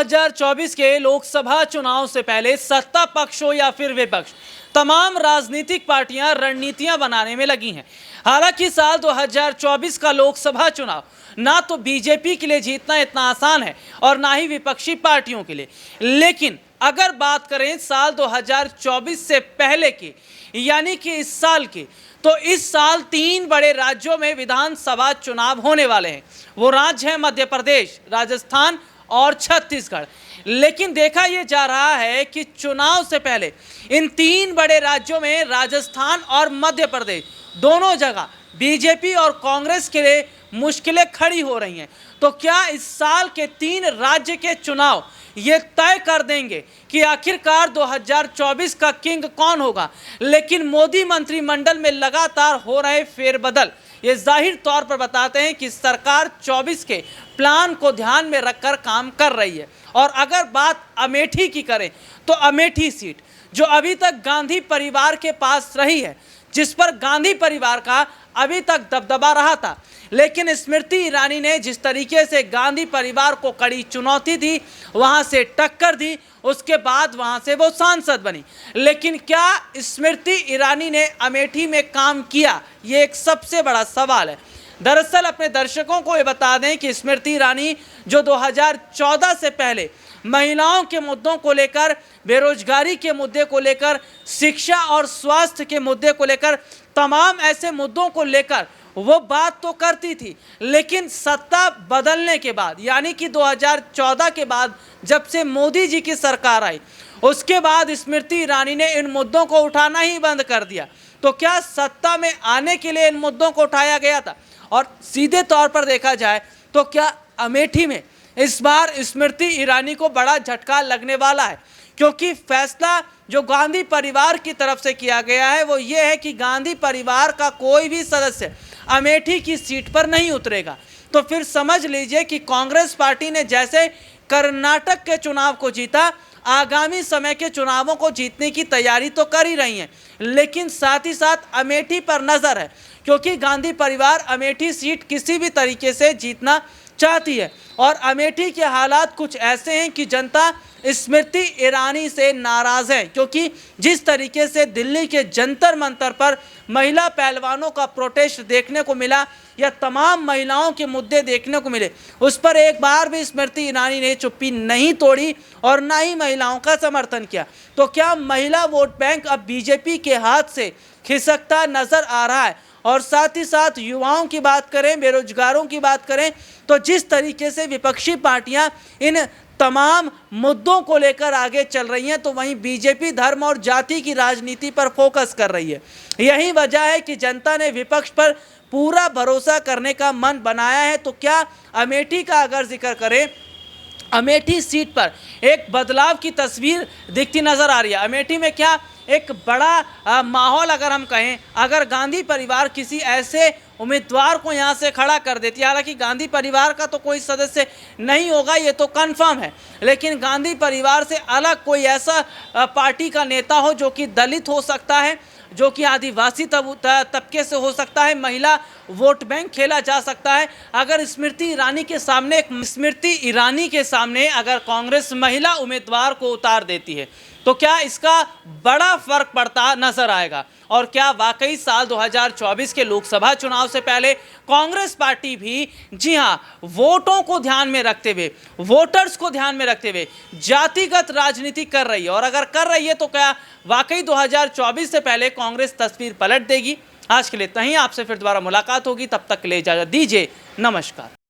2024 के लोकसभा चुनाव से पहले सत्ता पक्ष हो या फिर विपक्ष, तमाम राजनीतिक पार्टियां रणनीतियां बनाने में लगी हैं। हालांकि साल 2024 का लोकसभा चुनाव ना तो बीजेपी के लिए जीतना इतना आसान है और ना ही विपक्षी पार्टियों के लिए। लेकिन अगर बात करें साल 2024 से पहले की, यानी कि इस साल की, तो इस साल 3 बड़े राज्यों में विधानसभा चुनाव होने वाले हैं। वो राज्य हैं मध्य प्रदेश, राजस्थान और छत्तीसगढ़। लेकिन देखा यह जा रहा है कि चुनाव से पहले इन 3 बड़े राज्यों में राजस्थान और मध्य प्रदेश दोनों जगह बीजेपी और कांग्रेस के लिए मुश्किलें खड़ी हो रही हैं। तो क्या इस साल के 3 राज्य के चुनाव ये तय कर देंगे कि आखिरकार 2024 का किंग कौन होगा? लेकिन मोदी मंत्रिमंडल में लगातार हो रहे फेरबदल ये जाहिर तौर पर बताते हैं कि सरकार 24 के प्लान को ध्यान में रखकर काम कर रही है। और अगर बात अमेठी की करें तो अमेठी सीट जो अभी तक गांधी परिवार के पास रही है, जिस पर गांधी परिवार का अभी तक दबदबा रहा था, लेकिन स्मृति ईरानी ने जिस तरीके से गांधी परिवार को कड़ी चुनौती दी, वहां से टक्कर दी, उसके बाद वहां से वो सांसद बनी। लेकिन क्या स्मृति ईरानी ने अमेठी में काम किया? ये एक सबसे बड़ा सवाल है। दरअसल अपने दर्शकों को ये बता दें कि स्मृति ईरानी जो 2014 से पहले महिलाओं के मुद्दों को लेकर, बेरोजगारी के मुद्दे को लेकर, शिक्षा और स्वास्थ्य के मुद्दे को लेकर, तमाम ऐसे मुद्दों को लेकर वो बात तो करती थी, लेकिन सत्ता बदलने के बाद, यानी कि 2014 के बाद जब से मोदी जी की सरकार आई, उसके बाद स्मृति ईरानी ने इन मुद्दों को उठाना ही बंद कर दिया। तो क्या सत्ता में आने के लिए इन मुद्दों को उठाया गया था? और सीधे तौर पर देखा जाए तो क्या अमेठी में इस बार स्मृति ईरानी को बड़ा झटका लगने वाला है? क्योंकि फैसला जो गांधी परिवार की तरफ से किया गया है वो ये है कि गांधी परिवार का कोई भी सदस्य अमेठी की सीट पर नहीं उतरेगा। तो फिर समझ लीजिए कि कांग्रेस पार्टी ने जैसे कर्नाटक के चुनाव को जीता, आगामी समय के चुनावों को जीतने की तैयारी तो कर ही रही हैं, लेकिन साथ ही साथ अमेठी पर नज़र है, क्योंकि गांधी परिवार अमेठी सीट किसी भी तरीके से जीतना चाहती है। और अमेठी के हालात कुछ ऐसे हैं कि जनता स्मृति ईरानी से नाराज़ है, क्योंकि जिस तरीके से दिल्ली के जंतर मंतर पर महिला पहलवानों का प्रोटेस्ट देखने को मिला या तमाम महिलाओं के मुद्दे देखने को मिले, उस पर एक बार भी स्मृति ईरानी ने चुप्पी नहीं तोड़ी और ना ही महिलाओं का समर्थन किया। तो क्या महिला वोट बैंक अब बीजेपी के हाथ से खिसकता नजर आ रहा है? और साथ ही साथ युवाओं की बात करें, बेरोजगारों की बात करें, तो जिस तरीके से विपक्षी पार्टियां इन तमाम मुद्दों को लेकर आगे चल रही हैं, तो वहीं बीजेपी धर्म और जाति की राजनीति पर फोकस कर रही है। यही वजह है कि जनता ने विपक्ष पर पूरा भरोसा करने का मन बनाया है। तो क्या अमेठी का अगर जिक्र करें, अमेठी सीट पर एक बदलाव की तस्वीर दिखती नजर आ रही है। अमेठी में क्या एक बड़ा माहौल अगर हम कहें, अगर गांधी परिवार किसी ऐसे उम्मीदवार को यहां से खड़ा कर देती है, हालांकि गांधी परिवार का तो कोई सदस्य नहीं होगा, ये तो कंफर्म है, लेकिन गांधी परिवार से अलग कोई ऐसा पार्टी का नेता हो जो कि दलित हो सकता है, जो कि आदिवासी तबके से हो सकता है, महिला वोट बैंक खेला जा सकता है। अगर स्मृति ईरानी के सामने अगर कांग्रेस महिला उम्मीदवार को उतार देती है, तो क्या इसका बड़ा फर्क पड़ता नजर आएगा? और क्या वाकई साल 2024 के लोकसभा चुनाव से पहले कांग्रेस पार्टी भी, जी हां, वोटों को ध्यान में रखते हुए, वोटर्स को ध्यान में रखते हुए जातिगत राजनीति कर रही है? और अगर कर रही है तो क्या वाकई 2024 से पहले कांग्रेस तस्वीर पलट देगी? आज के लिए इतना ही, आपसे फिर दोबारा मुलाकात होगी, तब तक के लिए इजाजत दीजिए, नमस्कार।